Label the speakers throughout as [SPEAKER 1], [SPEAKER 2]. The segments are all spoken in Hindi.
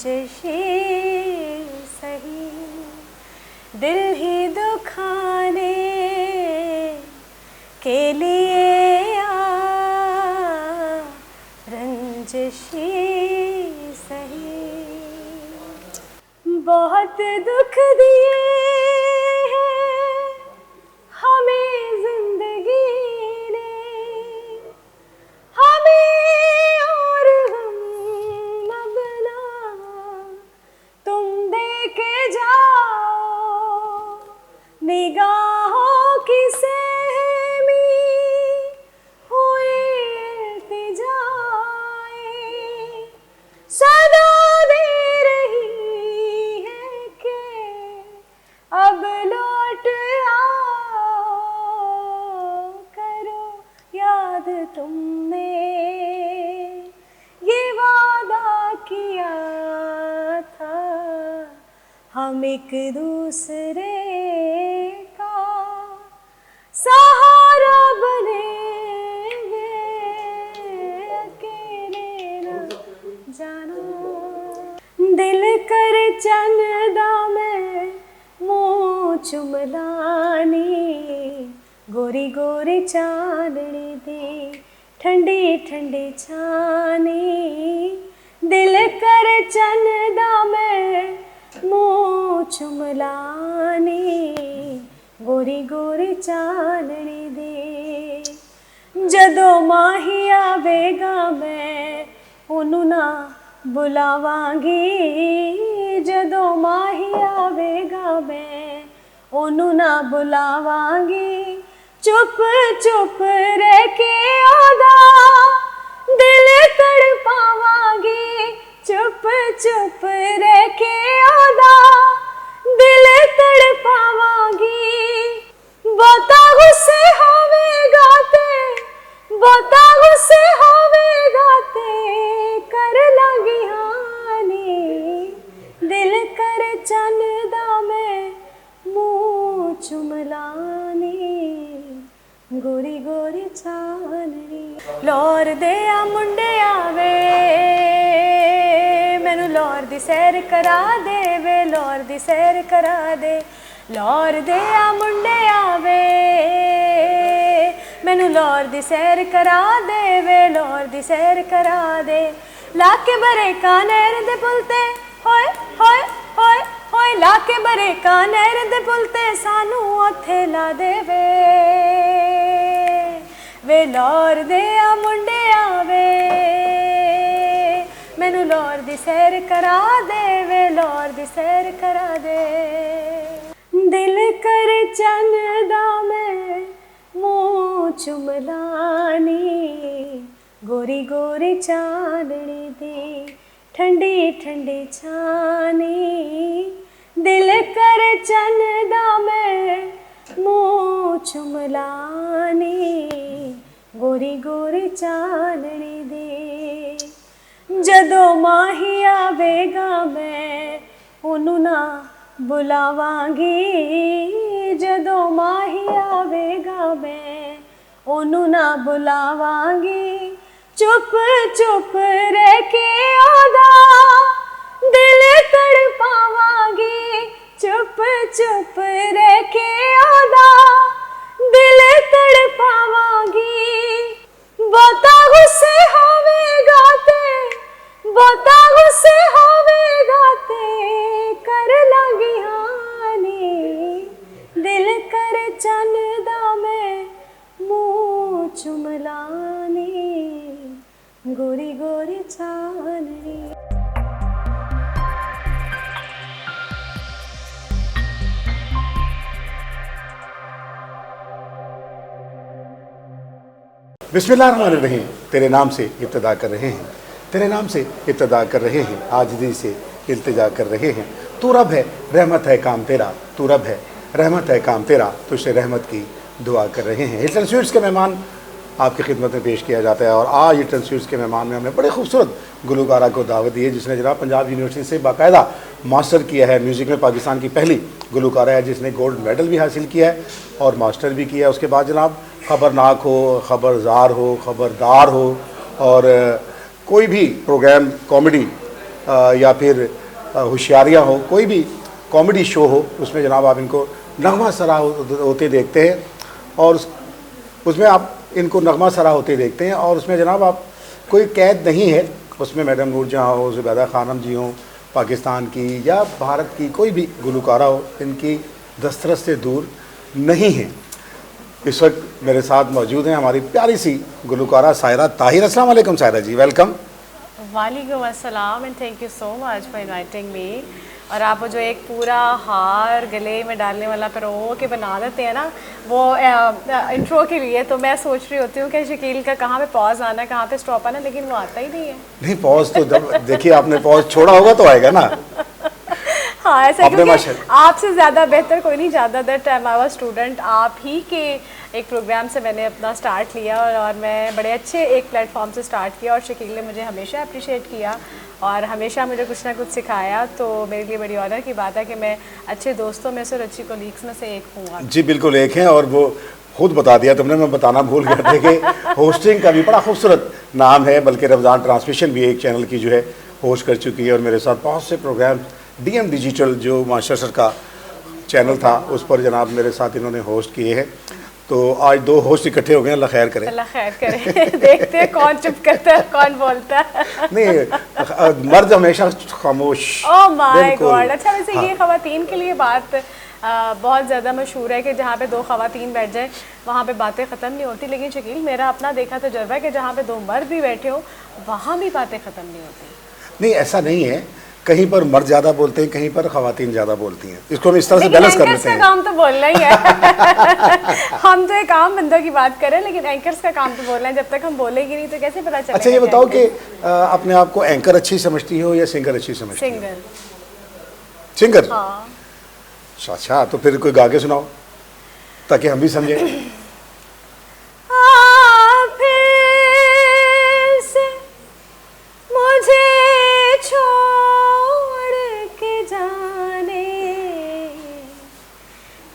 [SPEAKER 1] रंजिशी सही, दिल ही दुखाने के लिए आ, रंजिशी सही। बहुत दुख दिए हैं हमें जिंदगी ने, हमें और हम अपना तुम दे के जाओ, निगाहों की सहमी हुई इल्तिजाएं सदा दे रही है कि अब लौट आओ, करो याद तुमने ये वादा किया था, हम एक दूसरे का सहारा बनेंगे, अकेले न जाना। दिल कर चंदा में मुँह चुमलानी, गोरी गोरी चांदनी दे ठंडी ठंडी छानी। दिल कर चंदा में मुँह चुमलानी, गोरी गोरी चांदनी दे। जदों माही आवेगा मैं ओनू ना बुलावांगी, जदों माही आवेगा मैं ओनू ना बुलावांगी। चुप चुप रह के ओदा दिल तड़पावांगी, चुप चुप रह के ओदा दिल तड़पावांगी। बहुता गुस्से होवेगा ते, बहुता गुस्से होवेगा ते कर लगी हानी। दिल कर चंदा में मुँह चुमलानी, गोरी गोरी चांदनी। लौर दे आ मुंडे आवे मैनू लौर दी सैर करा दे वे, लौर दी सैर करा दे। लौर दे आ मुंडे आवे मैनू लौर दी सैर करा दे वे, लौर दी सैर करा दे। लाके बरे का नहर दे पुलते होए होए होए होए, लाके बरे का नहर दे पुलते सानू उत्थे ला देवे वे। लौर दे आ मुंडे आवे मैनू लौर दी सैर करा दे वे, लौर दी सैर करा दे। दिल कर चंदा में मुँह चुमलानी, गोरी गोरी चांदनी दे ठंडी ठंडी छानी। दिल कर चंदा में मुँह चुमलानी, गोरी गोरी चांदनी दे। जदों माही आवेगा मैं ओनू ना बुलावांगी, जदों माही आवेगा मैं ओनू ना बुलावांगी। चुप चुप रह के ओदा दिल तड़पावांगी, चुप चुप रह के ओदा दिल तड़पावांगी। बहुता गुस्से होवेगा ते, बहुता गुस्से होवेगा ते कर लगी हानी। दिल कर चंदा में मुँह चुमलानी, गोरी गोरी चांदनी।
[SPEAKER 2] बिस्मिल्लाहिर्रहमानिर्रहीम। तेरे नाम से इब्तिदा कर रहे हैं, तेरे नाम से इब्तिदा कर रहे हैं, आजिज़ी से इल्तिजा कर रहे हैं। तू रब है रहमत है काम तेरा, तू रब है रहमत है काम तेरा, तुझसे रहमत की दुआ कर रहे हैं। हिल्टन स्वीट्स के मेहमान आपकी खिदमत में पेश किया जाता है। और आज हिल्टन स्वीट्स के मेहमान में हमने बड़े खूबसूरत गुलकारा को दावत दी है, जिसने जनाब पंजाब यूनिवर्सिटी से बाकायदा मास्टर किया है म्यूज़िक में। पाकिस्तान की पहली गुलकारा है जिसने गोल्ड मेडल भी हासिल किया है और मास्टर भी किया है। उसके बाद जनाब ख़बरनाक हो, ख़बरदार हो, ख़बरदार हो और कोई भी प्रोग्राम कॉमेडी या फिर होशियारियाँ हो, कोई भी कॉमेडी शो हो, उसमें जनाब आप इनको नगमा सरा होते देखते हैं और उसमें आप इनको नगमा सरा होते देखते हैं और उसमें जनाब आप कोई कैद नहीं है, उसमें मैडम नूरजहाँ हो, ज़ुबैदा खानम जी हों पाकिस्तान की या भारत की कोई भी गुलकारा हो, इनकी दस्तरस से दूर नहीं है। इस वक्त मेरे साथ मौजूद हैं हमारी प्यारी सी गुलकारा सायरा ताहिर। अस्सलाम वालेकुम सायरा जी, वेलकम।
[SPEAKER 1] वालेकुम अस्सलाम and thank you so much for inviting me. और आप वो जो एक पूरा हार गले में डालने वाला पिरो के बना देते हैं ना, वो इंट्रो के लिए, तो मैं सोच रही होती हूँ कि शकील का कहाँ पे पॉज आना है, कहाँ पे स्टॉप आना, लेकिन वो आता ही नहीं है।
[SPEAKER 2] नहीं, पॉज तो जब देखिए आपने पॉज छोड़ा होगा तो आएगा ना।
[SPEAKER 1] हाँ, ऐसा क्योंकि आपसे ज़्यादा बेहतर कोई नहीं जानता। That time I was student, आप ही के एक प्रोग्राम से मैंने अपना स्टार्ट लिया और मैं बड़े अच्छे एक प्लेटफॉर्म से स्टार्ट किया और शकील ने मुझे हमेशा अप्रिशिएट किया और हमेशा मुझे कुछ ना कुछ सिखाया। तो मेरे लिए बड़ी ऑनर की बात है कि मैं अच्छे दोस्तों में से और अच्छी कोलीग्स में से एक हूँ।
[SPEAKER 2] जी बिल्कुल एक हैं, और वो खुद बता दिया तुमने, मैं बताना भूल गया था कि होस्टिंग का भी बड़ा खूबसूरत नाम है, बल्कि रमज़ान ट्रांसमिशन भी एक चैनल की जो है होस्ट कर चुकी है और मेरे साथ बहुत से प्रोग्राम DM डिजिटल जो मास्टर सर का चैनल था उस पर जनाब मेरे साथ इन्होंने होस्ट किए हैं। तो आज दो होस्ट इकट्ठे हो गए, अल्लाह खैर करे।
[SPEAKER 1] अल्लाह खैर करे। देखते हैं कौन चुप करता है कौन बोलता है।
[SPEAKER 2] नहीं, मर्द हमेशा खामोश।
[SPEAKER 1] Oh my God. अच्छा, वैसे ये खवातीन के लिए बात बहुत ज़्यादा मशहूर है कि जहाँ पे दो खवातीन बैठ जाए वहाँ पे बातें ख़त्म नहीं होती, लेकिन शकील मेरा अपना देखा तजुर्बा है कि जहाँ पे दो मर्द भी बैठे हो वहाँ भी बातें ख़त्म नहीं होती।
[SPEAKER 2] नहीं, ऐसा नहीं है, कहीं पर मर्द ज़्यादा बोलते हैं, कहीं पर खवातीन ज़्यादा बोलती हैं। इसको हम इस तरह से बैलेंस कर लेते हैं।
[SPEAKER 1] काम तो बोलना ही है। हम तो एक आम बंदों की बात करें, लेकिन एंकर्स का काम तो बोलना है। जब तक हम बोलेंगे नहीं तो कैसे पता चलेगा।
[SPEAKER 2] अच्छा, ये बताओ कि अपने आप को एंकर अच्छी समझती हो या सिंगर अच्छी समझती हो? सिंगर।
[SPEAKER 1] हाँ।
[SPEAKER 2] अच्छा, तो फिर कोई गा के सुनाओ ताकि हम भी समझें।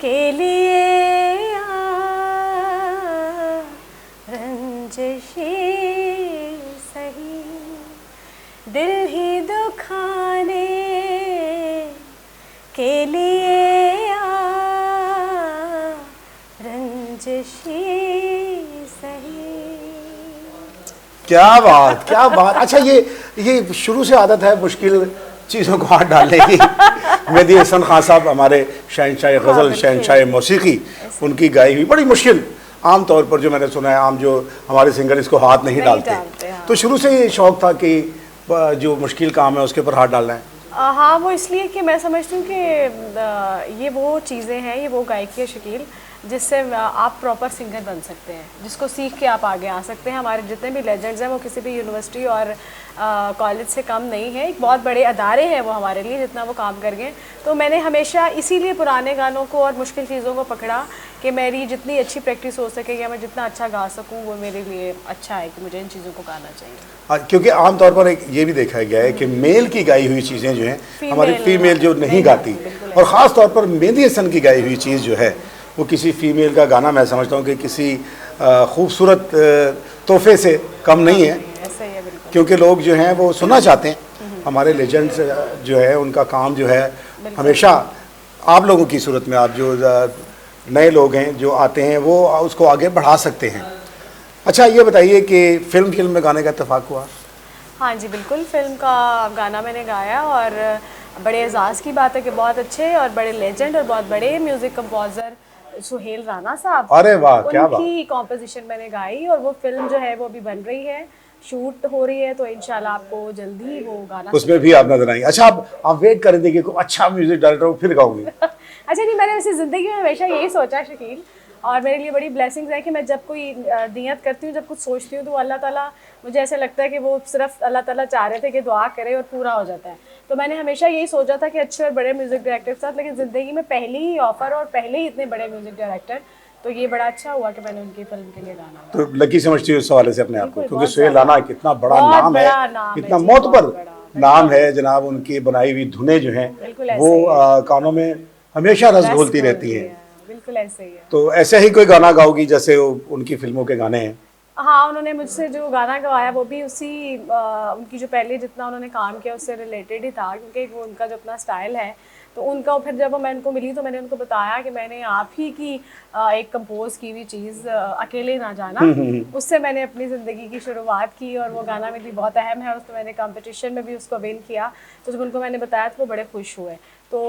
[SPEAKER 1] के लिए रंजिशी सही दिल ही दुखाने के लिए रंजिशी सही।
[SPEAKER 2] क्या बात, क्या बात। अच्छा, ये शुरू से आदत है मुश्किल चीज़ों को हाथ डालने की। मेहदी हसन खान साहब हमारे शहंशाह गज़ल, शहंशाह मौसीकी, उनकी गाई हुई बड़ी मुश्किल, आम तौर पर जो मैंने सुना है, आम जो हमारे सिंगर इसको हाथ नहीं डालते।
[SPEAKER 1] हाँ।
[SPEAKER 2] तो शुरू से ये शौक़ था कि जो मुश्किल काम है उसके ऊपर हाथ डालना है।
[SPEAKER 1] हाँ, वो इसलिए कि मैं समझती हूँ कि ये वो चीज़ें हैं, ये वो गायकी है शकील जिससे आप प्रॉपर सिंगर बन सकते हैं, जिसको सीख के आप आगे आ सकते हैं। हमारे जितने भी लेजेंड्स हैं वो किसी भी यूनिवर्सिटी और कॉलेज से कम नहीं है, एक बहुत बड़े अदारे हैं वो हमारे लिए जितना वो काम कर गए। तो मैंने हमेशा इसीलिए पुराने गानों को और मुश्किल चीज़ों को पकड़ा कि मेरी जितनी अच्छी प्रैक्टिस हो सके या मैं जितना अच्छा गा सकूँ वो मेरे लिए अच्छा है कि मुझे इन चीज़ों को गाना चाहिए।
[SPEAKER 2] क्योंकि आमतौर पर एक ये भी देखा गया है कि मेल की गाई हुई चीज़ें जो हैं हमारी फीमेल जो नहीं गाती, और ख़ास तौर पर मेहदी हसन की गाई हुई चीज़ जो है वो किसी फीमेल का गाना मैं समझता हूँ कि किसी खूबसूरत तोहफे से कम नहीं है।
[SPEAKER 1] ऐसा ही है बिल्कुल।
[SPEAKER 2] क्योंकि लोग जो हैं वो सुनना चाहते हैं। हमारे लेजेंड्स जो है उनका काम जो है हमेशा आप लोगों की सूरत में, आप जो नए लोग हैं जो आते हैं वो उसको आगे बढ़ा सकते हैं। अच्छा, ये बताइए कि फिल्म में गाने का इत्तेफाक हुआ?
[SPEAKER 1] हाँ जी बिल्कुल, फिल्म का गाना मैंने गाया और बड़े एजाज़ की बात है कि बहुत अच्छे और बड़े लेजेंड और बहुत बड़े म्यूज़िक कंपोज़र सुहेल राना साहब,
[SPEAKER 2] अरे वाह, क्या बात।
[SPEAKER 1] उनकी कॉम्पोजिशन मैंने गाई और वो फिल्म जो है वो अभी बन रही है, शूट हो रही है, तो इंशाल्लाह आपको जल्दी वो गाना
[SPEAKER 2] उसमें भी आप नजर आएंगे। अच्छा, आप वेट कर देंगे कोई अच्छा म्यूजिक डायरेक्टर हो फिर गाओगे?
[SPEAKER 1] अच्छा नहीं, मैंने वैसे ज़िंदगी में हमेशा यही सोचा शकील, और मेरे लिए बड़ी ब्लेसिंग्स है कि मैं जब कोई नियत करती हूँ, जब कुछ सोचती हूँ तो अल्लाह ताला, मुझे ऐसा लगता है कि वो सिर्फ अल्लाह ताला चाह रहे थे कि दुआ करे और पूरा हो जाता है। तो मैंने हमेशा यही सोचा था कि अच्छे और बड़े म्यूज़िक डायरेक्टर के साथ, लेकिन ज़िंदगी में पहली ही ऑफ़र और पहले ही इतने बड़े म्यूज़िक डायरेक्टर, तो ये बड़ा अच्छा हुआ कि मैंने उनकी फिल्म के लिए गाना।
[SPEAKER 2] तो लकी समझती हूँ इस हवाले से अपने आप को, क्योंकि सुहेल राना कितना बड़ा नाम है, कितना मोतबर नाम है जनाब। उनकी बनाई हुई धुनें जो हैं वो कानों में हमेशा रस घोलती रहती हैं।
[SPEAKER 1] बिल्कुल ऐसे ही है।
[SPEAKER 2] तो ऐसे ही कोई गाना गाओगी जैसे उनकी फिल्मों के गाने हैं?
[SPEAKER 1] हाँ, उन्होंने मुझसे जो गाना गवाया वो भी उसी उनकी जो पहले जितना उन्होंने काम किया उससे रिलेटेड ही था, क्योंकि वो उनका जो अपना स्टाइल है तो उनका। फिर जब मैं उनको मिली तो मैंने उनको बताया कि मैंने आप ही की एक कंपोज की हुई चीज़ अकेले ना जाना, उससे मैंने अपनी ज़िंदगी की शुरुआत की और वो गाना मेरे लिए बहुत अहम है। उसमें मैंने कंपटीशन में भी उसको विन किया, तो जब उनको मैंने बताया तो वो बड़े खुश हुए। तो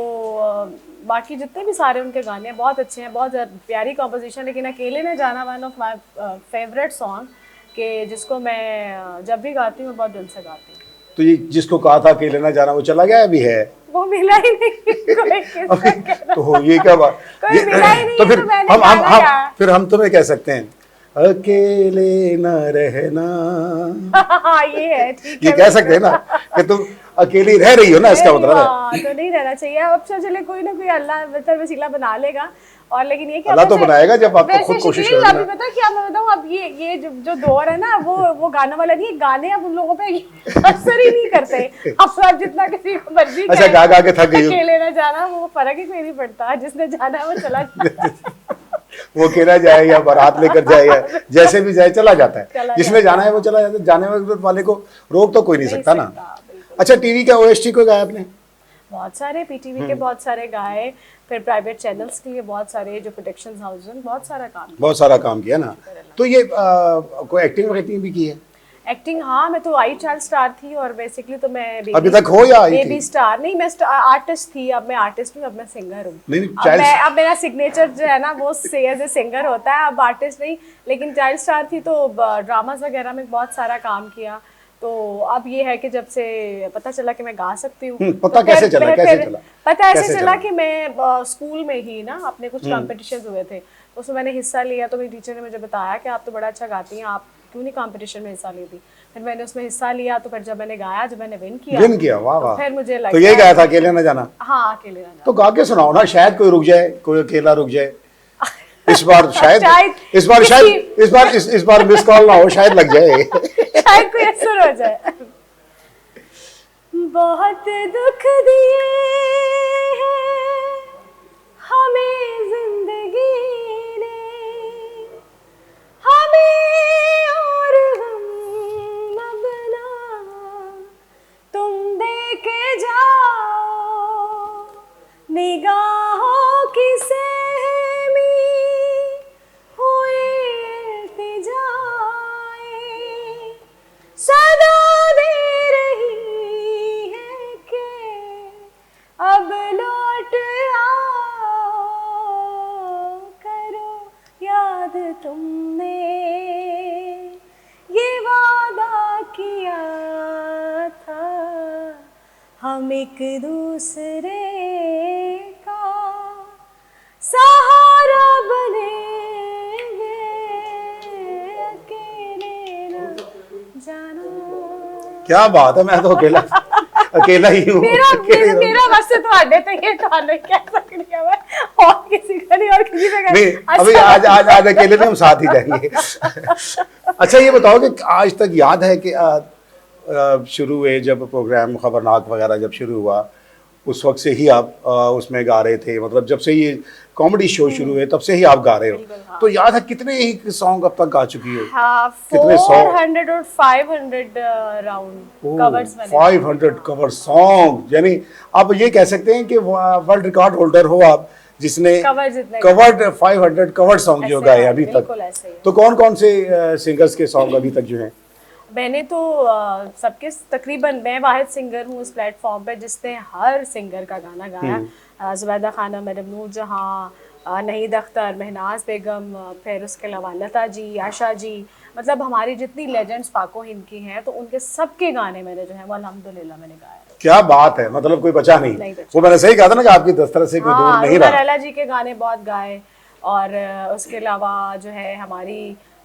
[SPEAKER 1] बाकी जितने भी सारे उनके गाने हैं बहुत अच्छे हैं, बहुत प्यारी कॉम्पोजिशन। लेकिन अकेले न जाना one of my favourite song के जिसको मैं जब भी गाती हूँ बहुत दिल से गाती हूँ।
[SPEAKER 2] तो ये जिसको कहा था अकेले ना जाना वो चला गया अभी है?
[SPEAKER 1] वो मिला ही नहीं कोई किसका
[SPEAKER 2] तो ये क्या बात,
[SPEAKER 1] कोई मिला ही नहीं,
[SPEAKER 2] तो फिर
[SPEAKER 1] तो मैंने
[SPEAKER 2] हम
[SPEAKER 1] गाना गाया।
[SPEAKER 2] फिर हम तुम्हें कह सकते हैं अकेले न रहना।
[SPEAKER 1] ये है, ठीक
[SPEAKER 2] ये
[SPEAKER 1] है,
[SPEAKER 2] कह सकते हैं ना कि तुम अकेली रह रही हो ना, इसका मतलब है।
[SPEAKER 1] हाँ, तो नहीं रहना चाहिए। अब चले कोई ना कोई अल्लाह मतलब वसीला बना लेगा। और लेकिन ये क्या
[SPEAKER 2] अल्लाह तो बनाएगा जब आप खुद कोशिश
[SPEAKER 1] करोगे।
[SPEAKER 2] करोगे
[SPEAKER 1] अभी पता क्या मैं बताऊँ, अब ये जो दौर है ना वो गाना वाला नहीं, गाने अब उन लोगों पे असर ही नहीं करते। अब आप जितना किसी को मर्जी
[SPEAKER 2] अच्छा गा गा के थक गई हो।
[SPEAKER 1] अकेले ना जाना वो फर्क ही कोई नहीं पड़ता, जिसने जाना है वो चला जाता।
[SPEAKER 2] वो अकेला जाए या बारात लेकर जाए या जैसे भी जाए चला जाता है,
[SPEAKER 1] चला
[SPEAKER 2] जिसने जाना है वो चला जाता है। जाने वाले को रोक तो कोई नहीं सकता ना। अच्छा, टीवी का ओएसटी को गाया आपने?
[SPEAKER 1] बहुत सारे पीटीवी के बहुत सारे गाए, फिर प्राइवेट चैनल्स के लिए बहुत सारे जो प्रोडक्शन हाउस हैं, बहुत सारा काम किया
[SPEAKER 2] ना। तो ये कोई एक्टिंग भी की है?
[SPEAKER 1] एक्टिंग, हाँ, मैं तो आई चाइल्ड स्टार थी और बेसिकली तो मैं
[SPEAKER 2] अभी तक हो या
[SPEAKER 1] बेबी स्टार नहीं, मैं आर्टिस्ट थी। अब मैं आर्टिस्ट हूँ, अब मैं सिंगर हूँ। अब मेरा सिग्नेचर जो है ना वो एज ए सिंगर होता है, अब आर्टिस्ट नहीं। लेकिन चाइल्ड स्टार थी तो ड्रामास वगैरह में बहुत सारा काम किया। तो अब ये है कि जब से पता चला कि मैं गा सकती हूँ,
[SPEAKER 2] पता कैसे चला?
[SPEAKER 1] पता ऐसे चला कि मैं स्कूल में ही ना अपने कुछ कॉम्पिटिशन हुए थे, उसमें मैंने हिस्सा लिया। तो मेरी टीचर ने मुझे बताया कि आप तो बड़ा अच्छा गाती हैं, आप क्यों नहीं कंपटीशन में हिस्सा लेती। फिर मैंने उसमें हिस्सा लिया, तो फिर जब मैंने गाया, जब मैंने विन किया,
[SPEAKER 2] वाह वाह।
[SPEAKER 1] फिर मुझे लगा
[SPEAKER 2] तो ये गाया था अकेले ना जाना?
[SPEAKER 1] हाँ, अकेले ना जाना।
[SPEAKER 2] तो गा के सुनाओ ना, शायद कोई रुक जाए, कोई अकेला रुक जाए। इस बार शायद इस बार मिस कॉल ना हो, शायद लग जाए।
[SPEAKER 1] शायद कोई असर हो जाए। बहुत दुख दिए हैं हमें जिंदगी ने, हमें और हम अपना तुम दे के जाओ निगाहों की सहमी हुई इल्तिजाएं सदा दे रही है कि अब लौट आओ, करो याद तुमने ये वादा किया था, हम एक दूसरे का सहारा बनेंगे, अकेले न जाना।
[SPEAKER 2] क्या बात है, मैं तो अकेला ही हूँ।
[SPEAKER 1] मेरा बस ਤੁਹਾਡੇ ਤੇ ਇਹ ਤੁਹਾਨੂੰ ਕਹਿ सकती है मैं, और किसी का नहीं, और किसी पे
[SPEAKER 2] नहीं। अभी आज अकेले में हम साथ ही जाएंगे। अच्छा, ये बताओ कि आज तक याद है कि शुरू हुए जब प्रोग्राम खबरनाक वगैरह जब शुरू हुआ, उस वक्त से ही आप उसमें गा रहे थे? मतलब जब से ये कॉमेडी शो शुरू हुए तब से ही आप गा रहे हो? तो याद है कितने ही सॉन्ग अब तक गा चुकी हो?
[SPEAKER 1] हाँ,
[SPEAKER 2] कितने
[SPEAKER 1] 400 और 500 राउंड कवर्स बने।
[SPEAKER 2] 500 कवर सॉन्ग, यानी आप ये कह सकते हैं कि वर्ल्ड रिकॉर्ड होल्डर हो आप, जिसने कवर्ड 500 कवर्ड सॉन्ग जो गाए अभी तक। तो कौन कौन से सिंगर्स के सॉन्ग अभी तक जो हैं?
[SPEAKER 1] मैंने तो सबके तकरीबन, मैं वाहिद सिंगर हूँ इस प्लेटफॉर्म पे जिसने हर सिंगर का गाना गाया। जुबैदा खानम, मैडम नूरजहां, नहीद अख्तर, महनाज बेगम, फिर उसके अलावा लता जी, आशा जी, मतलब हमारी जितनी लेजेंड्स पाको हिंद की हैं, तो उनके सबके गाने मैंने जो है वो अल्हम्दुलिल्लाह मैंने गाया।
[SPEAKER 2] क्या बात है, मतलब कोई बचा नहीं। वो मैंने सही कहा था ना कि आपकी दस्तरस से कोई दूर नहीं रहा।
[SPEAKER 1] लैला जी के गाने बहुत गाए, और उसके अलावा जो है हमारी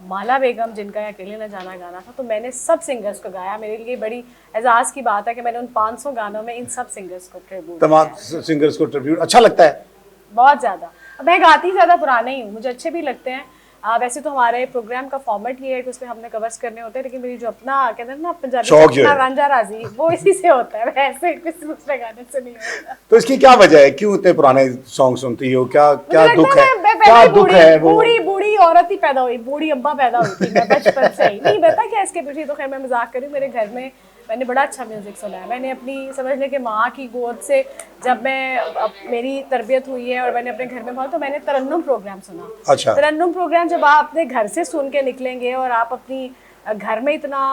[SPEAKER 1] माला बेगम जिनका अकेले न जाना गाना था, तो मैंने सब सिंगर्स को गाया। मेरे लिए बड़ी एजाज की बात है कि मैंने उन 500 गानों में इन सब सिंगर्स को ट्रिब्यूट,
[SPEAKER 2] तमाम सिंगर्स को ट्रिब्यूट अच्छा लगता है
[SPEAKER 1] बहुत ज़्यादा। मैं गाती ज़्यादा पुराने ही हूँ, मुझे अच्छे भी लगते हैं। वैसे तो हमारे प्रोग्राम का फॉर्मेट ये है कि उसमें हमने कवर्स करने होते हैं, लेकिन मेरी जो अपना कहते हैं ना पंजाबी
[SPEAKER 2] शौक जो
[SPEAKER 1] अपना
[SPEAKER 2] है।
[SPEAKER 1] रांझा राजी, वो इसी से होता है, वैसे किसी दूसरे गाने से नहीं होता।
[SPEAKER 2] तो इसकी क्या वजह है, क्यों इतने पुराने सॉन्ग सुनती हो, क्या क्या
[SPEAKER 1] मुझे
[SPEAKER 2] दुख
[SPEAKER 1] लगता
[SPEAKER 2] है,
[SPEAKER 1] मैं
[SPEAKER 2] क्या
[SPEAKER 1] पहले
[SPEAKER 2] दुख है वो?
[SPEAKER 1] बूढ़ी बूढ़ी औरत ही पैदा हुई, बूढ़ी अम्मा पैदा हुई थी मैं बचपन से ही। नहीं पता क्या इसके पीछे, तो खैर मैं मजाक करूँ, मेरे घर में मैंने बड़ा अच्छा म्यूजिक सुना है। मैंने अपनी समझ लें कि माँ की गोद से जब मेरी तरबियत हुई है और मैंने अपने घर में बहुत, तो मैंने तरन्नुम प्रोग्राम सुना।
[SPEAKER 2] अच्छा।
[SPEAKER 1] तरन्नुम प्रोग्राम जब आप अपने घर से सुन के निकलेंगे और आप अपनी घर में इतना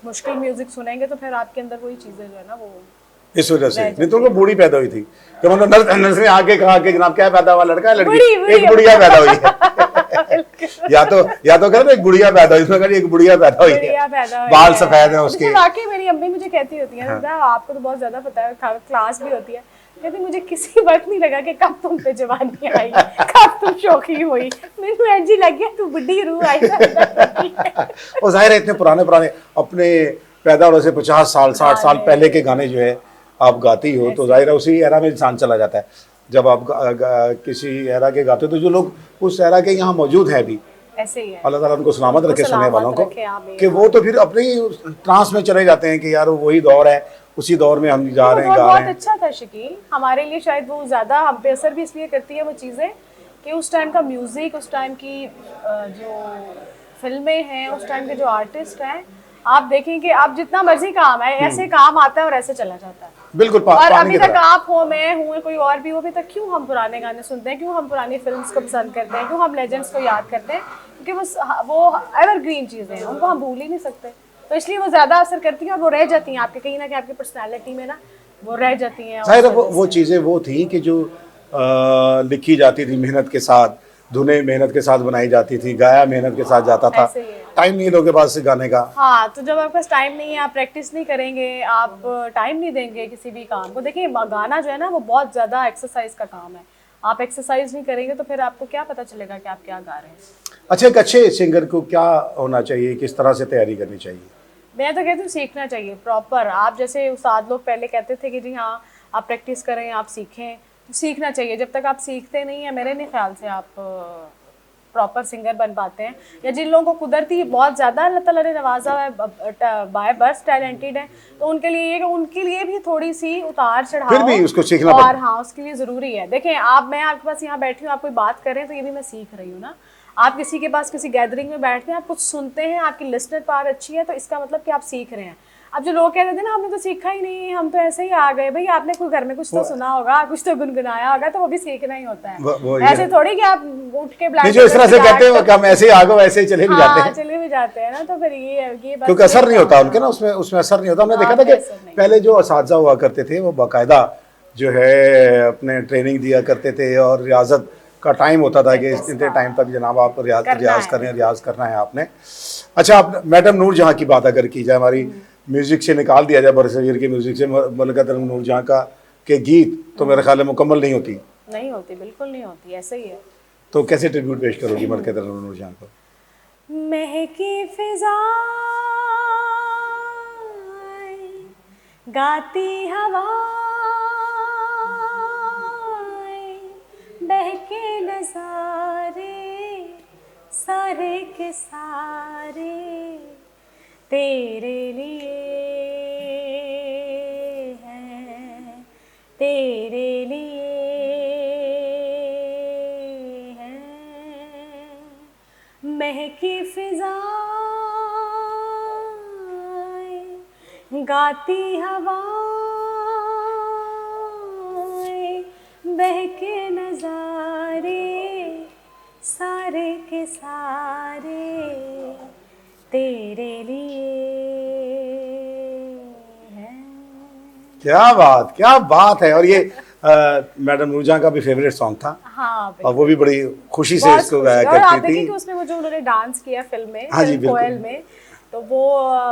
[SPEAKER 1] मुश्किल म्यूजिक सुनेंगे, तो फिर आपके अंदर वही चीज़ें जो है ना वो
[SPEAKER 2] इस वजह से। नहीं तो उनको बूढ़ी पैदा हुई थी, तो मतलब नर्स ने आके कहा कि जनाब क्या पैदा हुआ, लड़का है लड़की? एक बुढ़िया पैदा हुई है। या तो कहते एक गुड़िया पैदा हुई, इसमें एक बुढ़िया पैदा हुई है, बाल सफेद है उसके।
[SPEAKER 1] वाकई मेरी अम्मी मुझे कहती होती है, आपको तो बहुत ज्यादा पता है, क्लास भी होती है, कहती मुझे किसी वक्त नहीं लगा कि कब तुम पे जवानी आई, कब तुम शौकी हुई, मेरे ऐज ही लग गया तू बुढ़ी रूह आई।
[SPEAKER 2] और जाहिर है इतने पुराने अपने पैदा होने से 50 साल 60 साल पहले के गाने जो है आप गाती हो, तो जाहिर है उसी एरा में इंसान चला जाता है। जब आप किसी एरा के गाते हो, तो जो लोग उस एरा के यहाँ मौजूद हैं अभी,
[SPEAKER 1] ऐसे ही है,
[SPEAKER 2] अल्लाह ताला उनको सलामत रखे सुनने वालों को,
[SPEAKER 1] आमीन।
[SPEAKER 2] कि वो तो फिर अपने ही ट्रांस में चले जाते हैं कि यार वही दौर है, उसी दौर में हम जा रहे हैं, गा रहे हैं।
[SPEAKER 1] बहुत अच्छा था शकील, हमारे लिए शायद वो ज़्यादा हम पे असर भी इसलिए करती है वो चीज़ें कि उस टाइम का म्यूज़िक, उस टाइम की जो फिल्में हैं, उस टाइम के जो आर्टिस्ट हैं, आप देखें कि आप जितना मर्जी काम है, ऐसे काम आता है और ऐसे चला जाता है।
[SPEAKER 2] बिल्कुल।
[SPEAKER 1] और अभी तक आप हो, मैं हूँ, कोई और भी हो, अभी तक क्यों हम पुराने गाने सुनते हैं, क्यों हम पुरानी फिल्म्स को पसंद करते हैं, क्यों हम लेजेंड्स को याद करते हैं? क्योंकि वो एवरग्रीन चीज़ें हैं, उनको हम भूल ही नहीं सकते, तो इसलिए वो ज़्यादा असर करती हैं और वो रह जाती हैं आपके कहीं ना कहीं आपकी पर्सनैलिटी में ना, वो रह जाती हैं।
[SPEAKER 2] जाहिर है वो चीज़ें वो थी कि जो लिखी जाती थी मेहनत के साथ, धुनें मेहनत के साथ बनाई जाती थी, गाया मेहनत के साथ जाता था, टाइम नहीं लोगों के पास गाने का।
[SPEAKER 1] हाँ, तो जब आपके पास टाइम नहीं है, आप प्रैक्टिस नहीं करेंगे, आप टाइम नहीं देंगे किसी भी काम को। देखिए गाना जो है ना वो बहुत ज़्यादा एक्सरसाइज का काम है, आप एक्सरसाइज नहीं करेंगे तो फिर आपको क्या पता चलेगा कि आप क्या गा रहे हैं।
[SPEAKER 2] अच्छा, एक अच्छे सिंगर को क्या होना चाहिए, किस तरह से तैयारी करनी चाहिए?
[SPEAKER 1] मैं तो कहती हूँ सीखना चाहिए प्रॉपर। आप जैसे उस्ताद लोग पहले कहते थे कि जी हाँ आप प्रैक्टिस करें, आप सीखें, तो सीखना चाहिए। जब तक आप सीखते नहीं हैं, मेरे नहीं ख्याल से आप प्रॉपर सिंगर बन पाते हैं। या जिन लोगों को कुदरती बहुत ज़्यादा अल्लाह ताला ने नवाजा है, बाय बर्थ टैलेंटेड है, तो उनके लिए ये, उनके लिए भी थोड़ी सी उतार चढ़ाव
[SPEAKER 2] फिर भी उसको सीखना
[SPEAKER 1] और
[SPEAKER 2] पड़ता है।
[SPEAKER 1] हाँ उसके लिए ज़रूरी है। देखें मैं आपके पास यहाँ बैठी हूँ, आप कोई बात कर रहे हैं, तो ये भी मैं सीख रही हूँ ना। आप किसी के पास किसी गैदरिंग में बैठते हैं, आप कुछ सुनते हैं, आपकी लिसनर पावर अच्छी है, तो इसका मतलब कि आप सीख रहे हैं। अब जो लोग कहते थे ना हमने तो सीखा ही नहीं, हम तो ऐसे ही आ गए, भाई आपने कोई घर में कुछ तो सुना होगा, कुछ तो गुनगुनाया होगा, तो वो भी सीखना ही होता है। ऐसे थोड़ी कि आप उठ के
[SPEAKER 2] नहीं, जो इस तरह से कहते हैं कि हम ऐसे ही आ गए वैसे ही चले भी जाते हैं,
[SPEAKER 1] चले भी जाते हैं ना, तो फिर ये
[SPEAKER 2] क्योंकि असर नहीं होता उनके ना, उसमें असर नहीं होता। हमने देखा था कि पहले जो असातिज़ा हुआ करते थे वो बाकायदा जो है अपने ट्रेनिंग दिया करते थे, और रियाजत का टाइम होता था कि इतने टाइम तक जनाब आप रियाज करें, रियाज करना है आपने। अच्छा, आप मैडम नूर जहाँ की बात अगर की जाए, हमारी म्यूज़िक से निकाल दिया जाए, बरसगीर के म्यूज़िक से, मलिका नूर जहाँ का के गीत तो मेरे ख्याल में मुकम्मल नहीं होती,
[SPEAKER 1] बिल्कुल नहीं होती, ऐसे ही है।
[SPEAKER 2] तो कैसे ट्रिब्यूट पेश करोगी मलिका नूर जहाँ को?
[SPEAKER 1] महकी फिजा गाती हवा, बहके नज़ारे सारे के सारे तेरे लिए हैं, तेरे लिए हैं। महकी फिजाएं गाती हवाएं, बहके नज़ारे सारे के सारे तेरे लिए हैं।
[SPEAKER 2] क्या बात है। और ये मैडम नूरजहां का भी फेवरेट सॉन्ग था।
[SPEAKER 1] हाँ,
[SPEAKER 2] और वो भी बड़ी खुशी से इसको गाया
[SPEAKER 1] और आप
[SPEAKER 2] करती
[SPEAKER 1] देखिए
[SPEAKER 2] थी।
[SPEAKER 1] कि उसमें वो जो उन्होंने डांस किया फिल्म में,
[SPEAKER 2] हाँ जी,
[SPEAKER 1] कोयल में, तो वो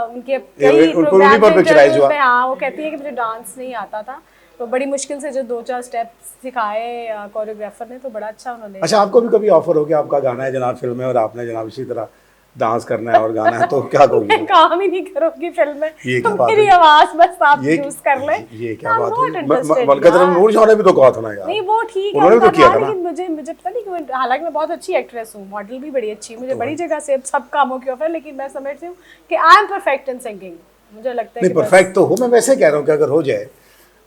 [SPEAKER 1] उनके कई
[SPEAKER 2] उनको
[SPEAKER 1] प्रोग्राम
[SPEAKER 2] उन्हीं पर पिक्चराइज हुआ।
[SPEAKER 1] हाँ, वो कहती है कि मुझे डांस नहीं आता था, तो बड़ी मुश्किल से जो 2-4 स्टेप्स सिखाए कोरियोग्राफर ने, तो बड़ा अच्छा उन्होंने।
[SPEAKER 2] अच्छा, आपको भी कभी ऑफर हो गया, आपका गाना है जनाब फिल्म में और आपने जनाब इसी तरह डांस करना है और गाना है तो क्या कहोगी?
[SPEAKER 1] मैं काम ही नहीं करूंगी फिल्म में,
[SPEAKER 2] ये
[SPEAKER 1] तो
[SPEAKER 2] क्या बात
[SPEAKER 1] मेरी
[SPEAKER 2] है?
[SPEAKER 1] आवाज बस आप
[SPEAKER 2] ये
[SPEAKER 1] यूज कर ले।
[SPEAKER 2] ये क्या
[SPEAKER 1] I'm
[SPEAKER 2] बात
[SPEAKER 1] not
[SPEAKER 2] है?
[SPEAKER 1] interested,
[SPEAKER 2] मलका
[SPEAKER 1] यार।
[SPEAKER 2] नूर जहाँ ने भी तो कहा था ना यार।
[SPEAKER 1] नहीं वो ठीक है,
[SPEAKER 2] उन्होंने भी तो
[SPEAKER 1] उनका
[SPEAKER 2] किया
[SPEAKER 1] था,
[SPEAKER 2] था ना।
[SPEAKER 1] लेकिन मुझे पता नहीं क्यों, हालांकि मैं बहुत अच्छी एक्ट्रेस हूँ, मॉडल भी बड़ी अच्छी, मुझे बड़ी जगह से सब कामों की ऑफर, लेकिन मैं समझती हूँ कि I am perfect in singing. मुझे लगता है
[SPEAKER 2] नहीं
[SPEAKER 1] कि बस
[SPEAKER 2] परफेक्ट तो हो, मैं वैसे कह रहा हूँ कि अगर हो जाए,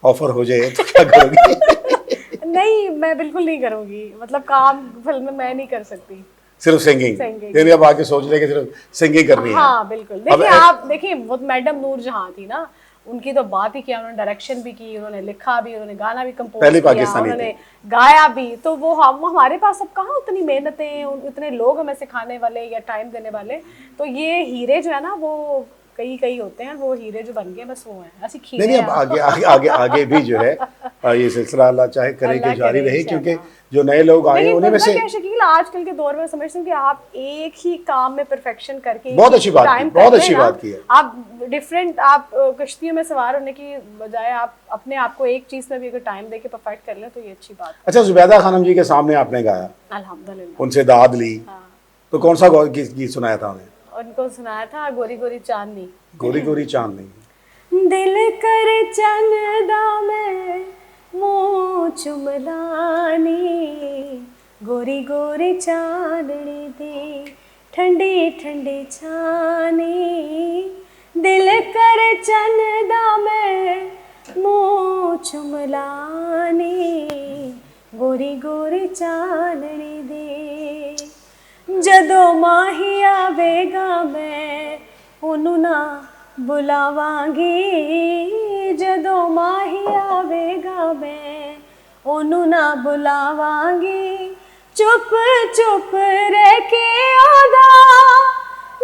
[SPEAKER 2] ऑफर हो जाए तो क्या करोगी?
[SPEAKER 1] नहीं, मैं बिल्कुल नहीं करूंगी, मतलब काम फिल्म में मैं नहीं कर सकती।
[SPEAKER 2] सिर्फ सिंगिंग?
[SPEAKER 1] Singing।
[SPEAKER 2] यानी अब आके सोच ले कि सिर्फ सिंगिंग करनी है।
[SPEAKER 1] हाँ बिल्कुल।
[SPEAKER 2] अब
[SPEAKER 1] देखिए आप देखिए, वो मैडम नूर जहाँ थी ना, उनकी तो बात ही किया, उन्होंने डायरेक्शन भी की, उन्होंने लिखा भी, उन्होंने गाना भी कंपोज
[SPEAKER 2] पहली
[SPEAKER 1] किया,
[SPEAKER 2] पाकिस्तानी
[SPEAKER 1] उन्होंने गाया भी, तो वो हम हमारे पास अब कहाँ उतनी मेहनतें, इतने लोग हमें सिखाने वाले या टाइम देने वाले। तो ये हीरे जो है ना, वो कई कई होते हैं, वो हीरे जो बन गए बस वो हैं, ऐसी
[SPEAKER 2] नहीं
[SPEAKER 1] खीरे
[SPEAKER 2] नहीं, अब आगे आगे आगे आगे भी जो है ये सिलसिला अल्लाह चाहे करे
[SPEAKER 1] अल्लाह
[SPEAKER 2] कि जारी
[SPEAKER 1] करे
[SPEAKER 2] रहे,
[SPEAKER 1] इंशाल्लाह।
[SPEAKER 2] क्योंकि जो नए लोग आए हैं
[SPEAKER 1] लेकिन
[SPEAKER 2] उन्हीं में
[SPEAKER 1] पता
[SPEAKER 2] से।
[SPEAKER 1] क्या है शकील, आजकल के दौर में समझते हैं कि आप एक ही काम में परफेक्शन करके
[SPEAKER 2] बहुत अच्छी बात की,
[SPEAKER 1] टाइम
[SPEAKER 2] बहुत
[SPEAKER 1] कर
[SPEAKER 2] अच्छी
[SPEAKER 1] लें ना,
[SPEAKER 2] बात की है।
[SPEAKER 1] आप डिफरेंट, आप कश्तियों में सवार होने की बजाय आप अपने आप को एक चीज में भी अगर टाइम देके परफेक्ट कर लें तो ये अच्छी बात है।
[SPEAKER 2] अच्छा, जुबैदा खानम जी के सामने आपने गाया,
[SPEAKER 1] अल्हम्दुलिल्लाह।
[SPEAKER 2] उनसे दाद ली,
[SPEAKER 1] हाँ,
[SPEAKER 2] तो कौन सा गीत सुनाया था उन्हें?
[SPEAKER 1] उनको सुनाया था गोरी गोरी चांदनी।
[SPEAKER 2] गोरी गोरी चांदनी।
[SPEAKER 1] दिल कर चंदा में मुँह चुमलानी, गोरी गोरी चांदनी दी ठंडी ठंडी छानी। दिल कर चंदा में मुँह चुमलानी, गोरी गोरी चांदनी दी। जदों माही आवेगा मैं ओनू ना बुलावांगी, जदों माही आवेगा मैं ओनू ना बुलावांगी। चुप चुप रह के ओदा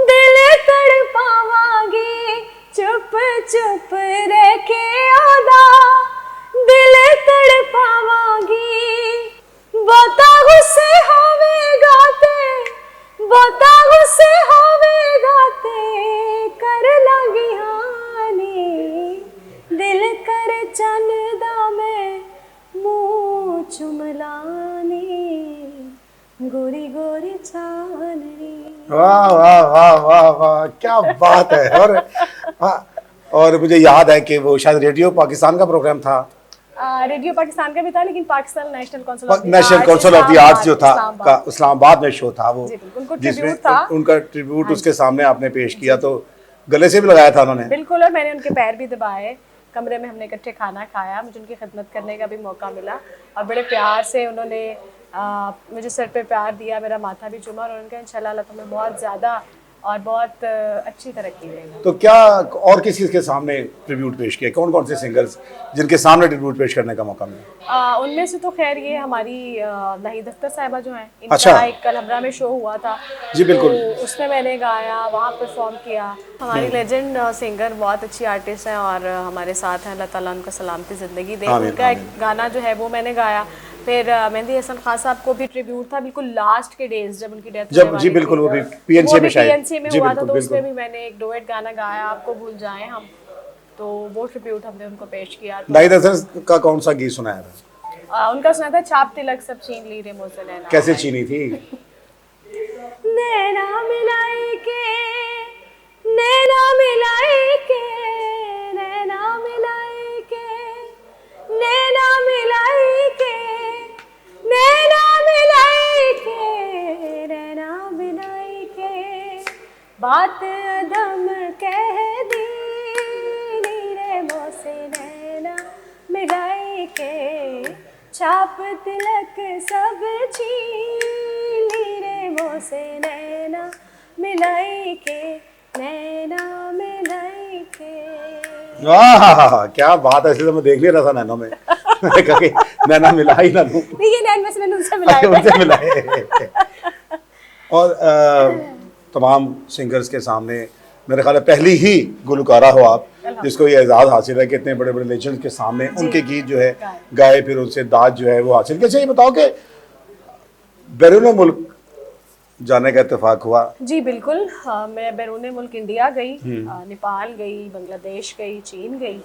[SPEAKER 1] दिल तड़पावांगी, चुप चुप रह के ओदा दिल तड़पावांगी। बहुता गुस्से होवेगा ते, बहुता गुस्से होवेगा ते कर लागी हानी। दिल कर चंदा में मुँह चुमलानी, गोरी गोरी चांदनी।
[SPEAKER 2] वाह वाह वाह वाह वाह, क्या बात है। और और मुझे याद है कि वो शायद रेडियो पाकिस्तान का प्रोग्राम था,
[SPEAKER 1] रेडियो पाकिस्तान का भी था, लेकिन Pakistan national council
[SPEAKER 2] of the arts जो था का इस्लामाबाद में शो था वो,
[SPEAKER 1] उनको
[SPEAKER 2] जिसमें
[SPEAKER 1] ट्रिब्यूट था।
[SPEAKER 2] उनका ट्रिब्यूट उसके सामने आपने पेश किया, तो गले से भी लगाया था उन्होंने।
[SPEAKER 1] बिल्कुल, और मैंने उनके पैर भी दबाए, कमरे में हमने इकट्ठे खाना खाया, मुझे उनकी खिदमत करने का भी मौका मिला, और बड़े प्यार से उन्होंने मुझे सर पे प्यार दिया, मेरा माथा भी चूमा, और उन्होंने कहा इंशाल्लाह अल्लाह तुम्हें बहुत ज़्यादा और बहुत अच्छी तरक्की देगा।
[SPEAKER 2] तो क्या और किसी के सामने ट्रिब्यूट पेश किया? कौन कौन से सिंगर्स जिनके सामने ट्रिब्यूट पेश करने का मौका मिला?
[SPEAKER 1] उनमें से तो खैर ये हमारी नाहिद अख्तर साहिबा जो हैं, इनका
[SPEAKER 2] अच्छा।
[SPEAKER 1] एक कल हमरा में शो हुआ था,
[SPEAKER 2] जी बिल्कुल,
[SPEAKER 1] तो उसमें मैंने गाया, वहाँ परफॉर्म किया। हमारी लेजेंड सिंगर, बहुत अच्छी आर्टिस्ट हैं और हमारे साथ हैं, अल्लाह ताला उनको सलामती ज़िंदगी दे।
[SPEAKER 2] आमीन,
[SPEAKER 1] उनका एक गाना जो है वो मैंने गाया। फिर मेहंदी हसन खान साहब को भी ट्रिब्यूट था, बिल्कुल लास्ट के डेज जब उनकी डेथ
[SPEAKER 2] जब जी बिल्कुल वो भी पीएनसी में शायद
[SPEAKER 1] पीएनसी में
[SPEAKER 2] जी
[SPEAKER 1] हुआ था,
[SPEAKER 2] बिल्कुल
[SPEAKER 1] तो उसमें
[SPEAKER 2] बिल्कुल।
[SPEAKER 1] भी मैंने एक डुएट गाना गाया, आपको भूल जाएं हम, तो वो ट्रिब्यूट हमने उनको पेश किया। तो
[SPEAKER 2] नाहिद हसन का कौन सा गीत सुनाया था?
[SPEAKER 1] उनका सुना था छाप तिलक सब छीन ली रे मुझसे नैना।
[SPEAKER 2] कैसे छीनी थी?
[SPEAKER 1] नैना मिलाई के, नैना मिलाई के, नैना मिलाई के, नैना मिलाई के, नैना मिलाई के, नैना मिलाई के, बात अदम कह दी रे मुझसे नैना मिलाई के। छाप तिलक सब छीन ली रे मुझसे नैना मिलाई के, नैना मिलाई के।
[SPEAKER 2] वाह क्या बात है, ऐसे तो मैं देख नहीं रहा था नैनो में। मैंने कहा कि नैना मिला ही ना दूं।
[SPEAKER 1] नहीं, ये नैन में से मैंने उनसे मिलाया था।
[SPEAKER 2] उनसे मिलाए। और तमाम सिंगर्स के सामने मेरे ख्याल है पहली ही गुलकारा हो आप जिसको ये एजाज़ हासिल है कि इतने बड़े बड़े लेजेंड्स के सामने उनके गीत जो है गाए, फिर उनसे दाद जो है वो हासिल। कैसे ये बताओ कि बैरून मुल्क जाने का इत्तेफाक हुआ?
[SPEAKER 1] जी बिल्कुल, मैं बैरून मुल्क इंडिया गई, नेपाल गई, बांग्लादेश गई, चीन गई,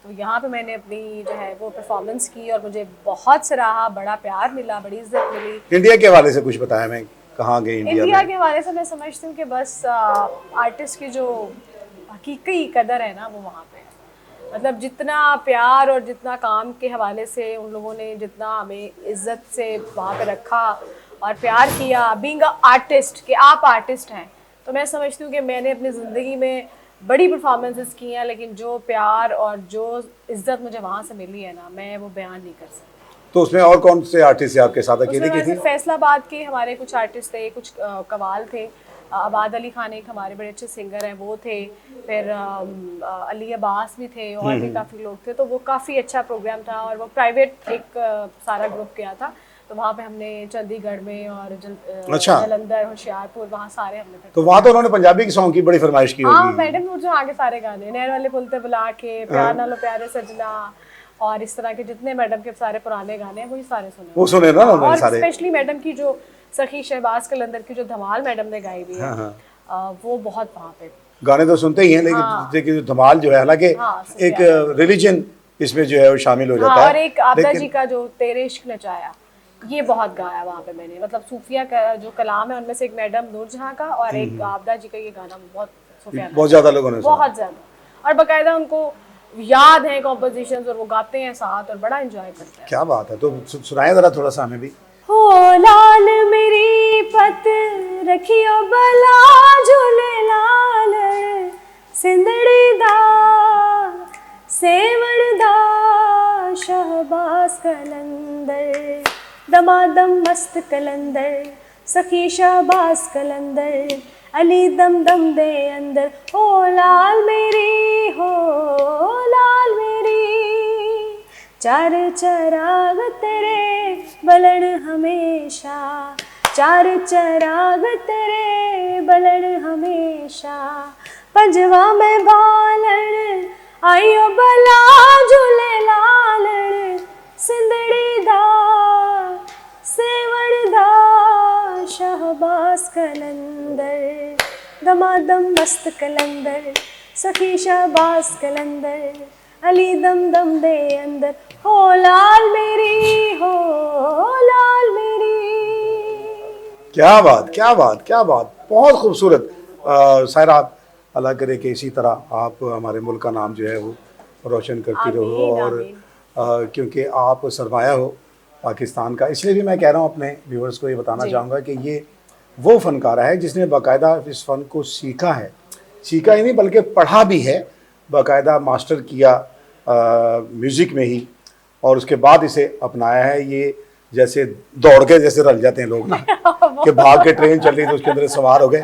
[SPEAKER 1] तो यहाँ पे मैंने अपनी जो है वो परफॉर्मेंस की और मुझे बहुत सराहा, बड़ा प्यार मिला, बड़ी इज्जत मिली।
[SPEAKER 2] इंडिया के हवाले से कुछ बताया? मैं कहाँ गए इंडिया
[SPEAKER 1] इंडिया
[SPEAKER 2] में?
[SPEAKER 1] के हवाले से मैं समझती हूँ कि बस आर्टिस्ट की जो हकीकी कदर है ना वो वहाँ पे है। मतलब जितना प्यार और जितना काम के हवाले से उन लोगों ने जितना हमें इज्जत से वहाँ पे रखा और प्यार किया, बीइंग अ आर्टिस्ट, कि आप आर्टिस्ट हैं, तो मैं समझती हूँ कि मैंने अपनी ज़िंदगी में बड़ी परफॉर्मेंसेस की हैं, लेकिन जो प्यार और जो इज्जत मुझे वहाँ से मिली है ना, मैं वो बयान नहीं कर सकती।
[SPEAKER 2] तो उसमें और कौन से आर्टिस्ट थे आपके साथ? अकेले
[SPEAKER 1] उसमें
[SPEAKER 2] की
[SPEAKER 1] वैसे
[SPEAKER 2] थी?
[SPEAKER 1] फैसलाबाद के हमारे कुछ आर्टिस्ट थे, कुछ कवाल थे। आबाद अली खान एक हमारे बड़े अच्छे सिंगर हैं, वो थे। फिर अली अब्बास भी थे, और भी काफ़ी लोग थे। तो वो काफ़ी अच्छा प्रोग्राम था, और वो प्राइवेट एक सारा ग्रुप गया था। तो वहाँ पे हमने चंडीगढ़ में और
[SPEAKER 2] अच्छा।
[SPEAKER 1] जलंधर, होशियारपुर, वहाँ सारे हमने
[SPEAKER 2] तो वहाँ तो उन्होंने पंजाबी के सॉन्ग की बड़ी फरमाइश की
[SPEAKER 1] हाँ
[SPEAKER 2] होगी।
[SPEAKER 1] मैडम, वो जो आगे सारे गाने, नैन वाले पुल ते बुला के, प्यार नालो प्यारे सजना, और इस तरह के जितने मैडम के सारे पुराने गाने हैं वही सारे सुने।
[SPEAKER 2] वो सुने ना उन्होंने
[SPEAKER 1] और
[SPEAKER 2] सारे?
[SPEAKER 1] स्पेशली मैडम की जो सखी शहबाज कलंदर की जो धमाल मैडम ने गाई हुई है, वो बहुत वहाँ पे।
[SPEAKER 2] गाने तो सुनते ही हैं, लेकिन देखिए धमाल जो है, हालांकि
[SPEAKER 1] हाँ,
[SPEAKER 2] एक रिलीजन इसमें जो है वो शामिल हो जाता है।
[SPEAKER 1] और एक आपदा
[SPEAKER 2] लेकिन
[SPEAKER 1] जी का जो तेरे इश्क नचाया, ये बहुत गाया वहाँ पे मैंने। मतलब सूफिया का जो कलाम है उनमें से एक मैडम नूरजहां का और एक आपदा जी का ये गाना बहुत सूफिया
[SPEAKER 2] बहुत ज्यादा लोगों ने सुना।
[SPEAKER 1] बहुत ज्यादा, और बाकायदा उनको याद है कॉम्पोजिशंस, और वो गाते हैं साथ और बड़ा एंजॉय करते हैं।
[SPEAKER 2] क्या बात है, तो सुनाए जरा थोड़ा सा हमें भी।
[SPEAKER 1] हो लाल मेरी पत रखियो बला झूले लाल, सिंदड़ी दा सेवण दा शहबाज कलंदर, दमादम मस्त कलंदर, सखी शहबाज कलंदर, अली दम दम दे अंदर। हो लाल मेरी, हो लाल मेरी, चार चराग तेरे बलन हमेशा, चार चराग तेरे बलन हमेशा, पंजवा में बालन आइयो बला झूले लालन, सिंदड़ी दा सेवण दा शहबाज कलंदर, दमादम मस्त कलंदर, सखी शहबाज कलंदर, अली दम दम दे अंदर। हो लाल मेरी, हो लाल मेरी।
[SPEAKER 2] क्या बात, क्या बात, क्या बात, बहुत खूबसूरत। सायरा, आप अल्लाह करे कि इसी तरह आप हमारे मुल्क का नाम जो है वो रोशन करती रहो,
[SPEAKER 1] आमीन,
[SPEAKER 2] और
[SPEAKER 1] आमीन।
[SPEAKER 2] क्योंकि आप सरमाया हो पाकिस्तान का। इसलिए भी मैं कह रहा हूँ अपने व्यूवर्स को ये बताना चाहूँगा कि ये वो फ़नकारा है जिसने बाकायदा इस फ़न को सीखा है, सीखा ही नहीं बल्कि पढ़ा भी है, बाकायदा मास्टर किया म्यूज़िक में ही, और उसके बाद इसे अपनाया है। ये जैसे दौड़ के जैसे रल जाते हैं लोग ना कि भाग के ट्रेन चल रही तो उसके अंदर सवार हो गए,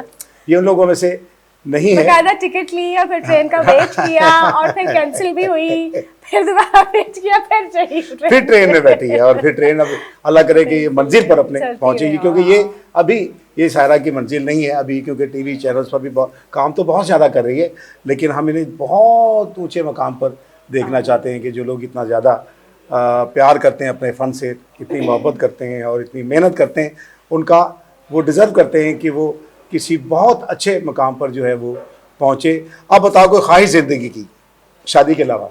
[SPEAKER 2] ये उन लोगों में से नहीं है।
[SPEAKER 1] बकायदा टिकट लिया, फिर ट्रेन का वेट किया, और फिर कैंसिल भी हुई, फिर दोबारा वेट किया, फिर चढ़ी
[SPEAKER 2] फिर ट्रेन में बैठी है, और फिर ट्रेन अब अल्लाह करे कि ये मंजिल पर अपने
[SPEAKER 1] चलती
[SPEAKER 2] पहुंचेगी,
[SPEAKER 1] रहे।
[SPEAKER 2] क्योंकि ये अभी ये सायरा की मंजिल नहीं है अभी, क्योंकि टीवी चैनल्स पर भी काम तो बहुत ज़्यादा कर रही है, लेकिन हम इन्हें बहुत ऊंचे मकाम पर देखना चाहते हैं कि जो लोग इतना ज़्यादा प्यार करते हैं अपने फ़न से, इतनी मोहब्बत करते हैं और इतनी मेहनत करते हैं, उनका वो डिज़र्व करते हैं कि वो किसी बहुत अच्छे मकाम पर जो है वो पहुँचे। अब बताओ कोई ख्वाहिश ज़िंदगी की शादी के अलावा?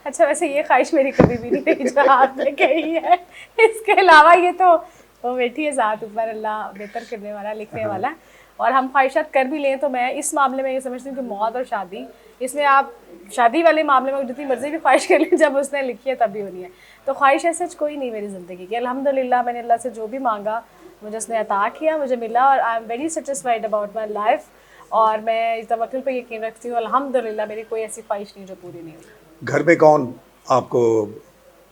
[SPEAKER 1] अच्छा, वैसे ये ख्वाहिश मेरी कभी भी नहीं रही जो आपने कही है। इसके अलावा ये तो वो बैठी है ज़ात ऊपर, अल्लाह बेहतर करने वाला, लिखने वाला। और हम ख्वाहिशात कर भी लें तो मैं इस मामले में ये समझती हूँ कि मौत और शादी, इसमें आप शादी वाले मामले में जितनी मर्जी भी ख्वाहिश कर लें, जब उसने लिखी है तभी होनी है। तो ख्वाहिश ऐसा कोई नहीं मेरी ज़िंदगी की। अल्हम्दुलिल्लाह मैंने अल्लाह से जो भी मांगा मुझे उसने अता किया, मुझे मिला, और I am very satisfied about my life. और मैं इस तवक्कुल पे यकीन रखती हूँ, अल्हम्दुलिल्लाह मेरी कोई ऐसी ख्वाहिश नहीं जो पूरी नहीं हुई।
[SPEAKER 2] घर पे कौन आपको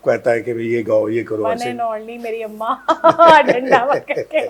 [SPEAKER 2] कहता है कि भाई ये गाओ, ये करो?
[SPEAKER 1] वन
[SPEAKER 2] ऐसे
[SPEAKER 1] एंड ओनली मेरी अम्मा डंडा पकड़ के।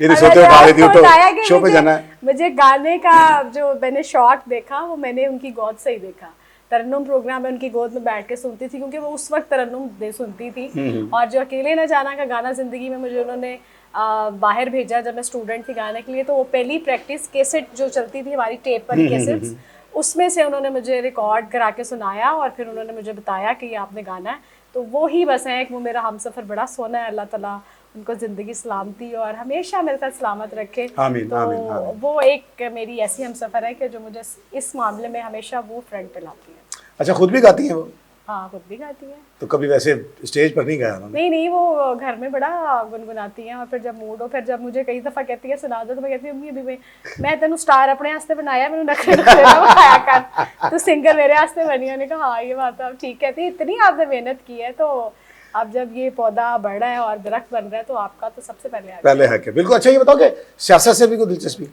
[SPEAKER 2] ये सोते उठा रही थी तो
[SPEAKER 1] बताया कि
[SPEAKER 2] शो पे जाना है।
[SPEAKER 1] मुझे गाने का जो मैंने शौक देखा वो मैंने उनकी गोद से ही देखा। तरन्नुम प्रोग्राम में उनकी गोद में बैठ के सुनती थी, क्योंकि वो उस वक्त तरन्नुम सुनती थी। और जो अकेले न जाना का गाना ज़िंदगी में मुझे उन्होंने बाहर भेजा जब मैं स्टूडेंट थी गाने के लिए, तो वो पहली प्रैक्टिस कैसेट जो चलती थी हमारी टेप वाली कैसेट्स, उसमें से उन्होंने मुझे रिकॉर्ड करा के सुनाया, और फिर उन्होंने मुझे बताया कि ये आपने गाना है। तो वो ही बस है, वो मेरा हमसफ़र बड़ा सोना है। अल्लाह ताला उनको ज़िंदगी सलामती और हमेशा मेरे साथ सलामत रखे।
[SPEAKER 2] आमीन,
[SPEAKER 1] तो
[SPEAKER 2] आमीन, आमीन।
[SPEAKER 1] वो एक मेरी ऐसी हमसफ़र है कि जो मुझे इस मामले में हमेशा वो फ्रंट पे लाती है।
[SPEAKER 2] अच्छा, खुद भी गाती हैं वो?
[SPEAKER 1] हाँ, खुद भी गाती है।
[SPEAKER 2] तो कभी वैसे स्टेज पर नहीं गाया उन्होंने?
[SPEAKER 1] नहीं नहीं, वो घर में बड़ा गुनगुनाती हैं, और फिर जब मूड हो, फिर जब मुझे कई दफ़ा कहती है सुना दो, तो मैं कहती हूँ अम्मी अभी मैं तेनू स्टार अपने वास्ते बनाया, मैंने नखरे नखरे ना बनाया कर, तो सिंगर मेरे वास्ते बनी। मैंने कहा हाँ ये बात अब ठीक कहती है, इतनी आपने मेहनत की है, तो अब जब ये पौधा बढ़ रहा है और दरख्त बन रहा है, तो आपका तो सबसे पहले
[SPEAKER 2] है क्या? बिल्कुल। अच्छा ये बताओ कि सियासत से भी कोई दिलचस्पी?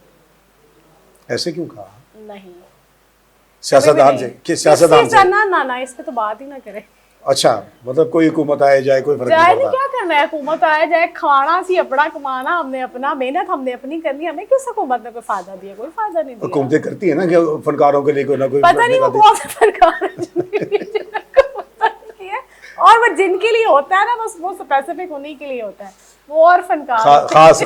[SPEAKER 2] ऐसे क्यों कहा?
[SPEAKER 1] नहीं,
[SPEAKER 2] सियासतदान से कि सियासतदान से?
[SPEAKER 1] ना इस पे तो बात ही ना करें।
[SPEAKER 2] अच्छा, मतलब कोई हुकूमत आए जाए कोई फर्क
[SPEAKER 1] जाए
[SPEAKER 2] नहीं
[SPEAKER 1] नहीं,
[SPEAKER 2] पड़ता?
[SPEAKER 1] क्या करना है, हुकूमत आया जाए, खाना सी अपना कमाना, हमने अपना मेहनत हमने अपनी करनी, हमें किस हुकूमत ने कोई फायदा दिया? कोई फायदा नहीं दिया।
[SPEAKER 2] हुकूमतें करती है ना कि फनकारों के लिए कोई ना कोई
[SPEAKER 1] पता नहीं वो कौन सा सरकार है और वो जिनके लिए होता है ना, बस वो स्पेसिफिक उन्हीं के लिए होता है, वो और फनकार
[SPEAKER 2] खास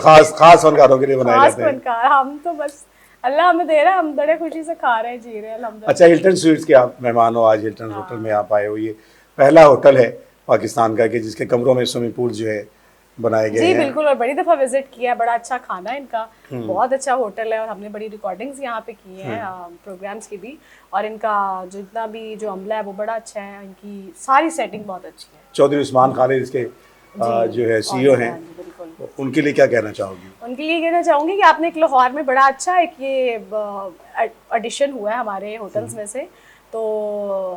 [SPEAKER 2] फनकारों के लिए बनाए
[SPEAKER 1] खास
[SPEAKER 2] जाते हैं।
[SPEAKER 1] फनकार। हम तो बस अल्लाह हमें दे रहा है, हम बड़े खुशी से खा रहे हैं, जी रहे हैं अल्हम्दुलिल्लाह।
[SPEAKER 2] अच्छा, हिल्टन स्वीट्स के आप मेहमान हो, आज हिल्टन होटल में आप आए हो। ये पहला होटल है पाकिस्तान का कि जिसके कमरों में स्विमिंग पूल जो है बनाए गए
[SPEAKER 1] जी
[SPEAKER 2] हैं।
[SPEAKER 1] बिल्कुल, और बड़ी दफ़ा विजिट किया है, बड़ा अच्छा खाना है इनका, बहुत अच्छा होटल है, और हमने बड़ी रिकॉर्डिंग्स यहाँ पे की हैं प्रोग्राम्स की भी, और इनका जितना भी जो अमला है वो बड़ा अच्छा है, इनकी सारी सेटिंग बहुत अच्छी है।
[SPEAKER 2] चौधरी उस्मान खालिद इसके जो है सीईओ हैं,
[SPEAKER 1] बिल्कुल।
[SPEAKER 2] उनके लिए क्या कहना चाहोगी?
[SPEAKER 1] उनके लिए कहना चाहूँगी कि आपने एक लाहौर में बड़ा अच्छा एक ये एडिशन हुआ है हमारे होटल्स में से, तो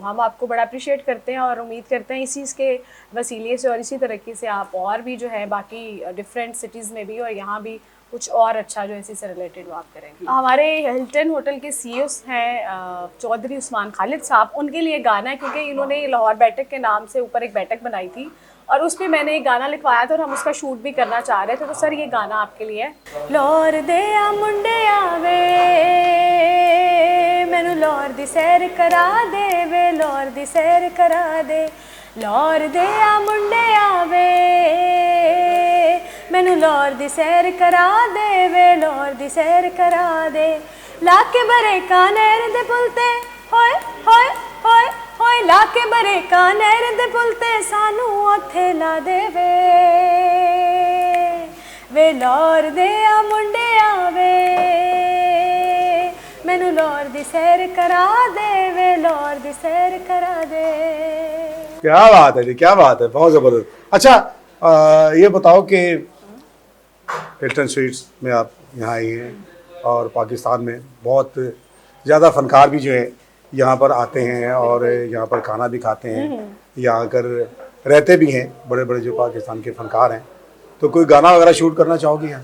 [SPEAKER 1] हम आपको बड़ा अप्रिशिएट करते हैं, और उम्मीद करते हैं इसी के वसीले से और इसी तरीके से आप और भी जो है बाकी डिफरेंट सिटीज़ में भी और यहाँ भी कुछ और अच्छा जो इसी से रिलेटेड वो आप करेंगे। हमारे हिल्टन होटल के सीईओ हैं चौधरी उस्मान खालिद साहब, उनके लिए गाना है, क्योंकि इन्होंने लाहौर बैठक के नाम से ऊपर एक बैठक बनाई थी, और उस पर मैंने एक गाना लिखवाया था, और हम उसका शूट भी करना चाह रहे थे, तो सर ये गाना आपके लिए है। लाहौर दे आ मुंडे आवे, मैनू लाहौर दी सैर करा दे वे, लाहौर दी सैर करा दे, लाहौर दे आ मुंडे आवे, मैनू लाहौर दी सैर करा दे वे, लाहौर दी सैर करा दे, लाके बरे कानेर दे पुलते होए होए होए होए, लाके बरे कानेर दे पुलते सानू उत्थे ला दे वे लाहौर दे आ मुंडे आवे, मैनू लाहौर दी सैर करा दे वे, लाहौर दी सैर करा दे।
[SPEAKER 2] क्या बात है जी, क्या बात है, बहुत ज़बरदस्त। अच्छा ये बताओ कि हिल्टन स्वीट्स में आप यहाँ आई हैं और पाकिस्तान में बहुत ज़्यादा फ़नकार भी जो है यहाँ पर आते हैं और यहाँ पर खाना भी खाते हैं, यहाँ आकर रहते भी हैं, बड़े बड़े जो पाकिस्तान के फ़नकार हैं। तो कोई गाना वगैरह शूट करना चाहोगी यहाँ?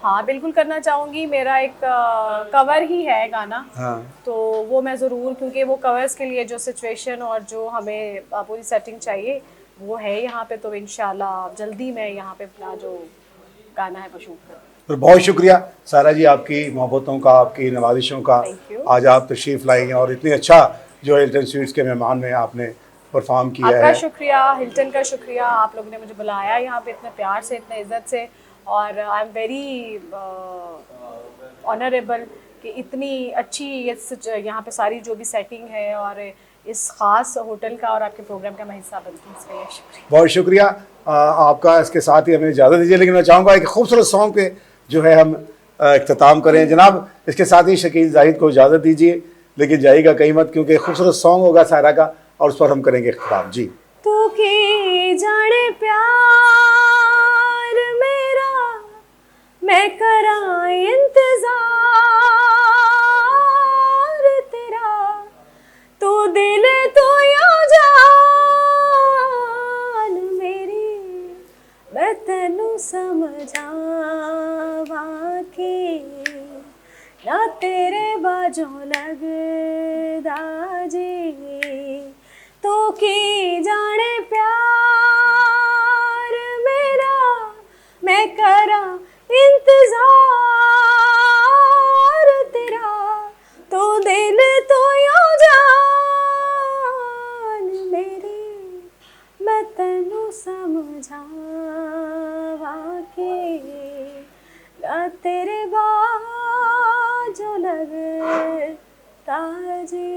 [SPEAKER 1] हाँ बिल्कुल करना चाहूँगी, मेरा एक कवर ही है गाना।
[SPEAKER 2] हाँ, तो
[SPEAKER 1] वो मैं ज़रूर, क्योंकि वो कवर्स के लिए जो सिचुएशन और जो हमें पूरी सेटिंग चाहिए वो है यहाँ पे, तो इंशाल्लाह जल्दी मैं यहाँ पे अपना जो गाना है वो शूट करूँ।
[SPEAKER 2] तो बहुत शुक्रिया सारा जी, आपकी मोहब्बतों का, आपकी नवाजिशों का। आज आप तशरीफ़ लाई हैं और इतनी अच्छा जो हिल्टन स्वीट्स के मेहमान में आपने परफॉर्म किया है।
[SPEAKER 1] आपका शुक्रिया, हिल्टन का शुक्रिया, आप लोगों ने मुझे बुलाया यहाँ पे इतने प्यार से, इतने इज्जत से, और आई एम वेरी ऑनरेबल कि इतनी अच्छी यहाँ पे सारी जो भी सेटिंग है और इस ख़ास होटल का और आपके प्रोग्राम का मैं हिस्सा बनती हूँ, इसके लिए शुक्रिया।
[SPEAKER 2] बहुत शुक्रिया आपका। इसके साथ ही हमें इजाज़त दीजिए, लेकिन मैं चाहूँगा एक खूबसूरत सॉन्ग पे जो है हम इख्तिताम करें। जनाब इसके साथ ही शकील जाहिद को इजाज़त दीजिए, लेकिन जाइएगा कहीं मत, क्योंकि खूबसूरत सॉन्ग होगा सारा का और उस पर हम करेंगे इख्तिताम। जी
[SPEAKER 1] तू की जाने प्यार मेरा, मैं करा इंतजार तेरा, तू दिल तो या जान मेरी, मैं तेनू समझावा के ना तेरे बाजों लगदा जी, तू की जाने प्यार मेरा, मैं करा इंतजार तेरा, तू दिल तो या जान मेरी, मैं तेनू समझावा के ना तेरे बाजों लगता जी।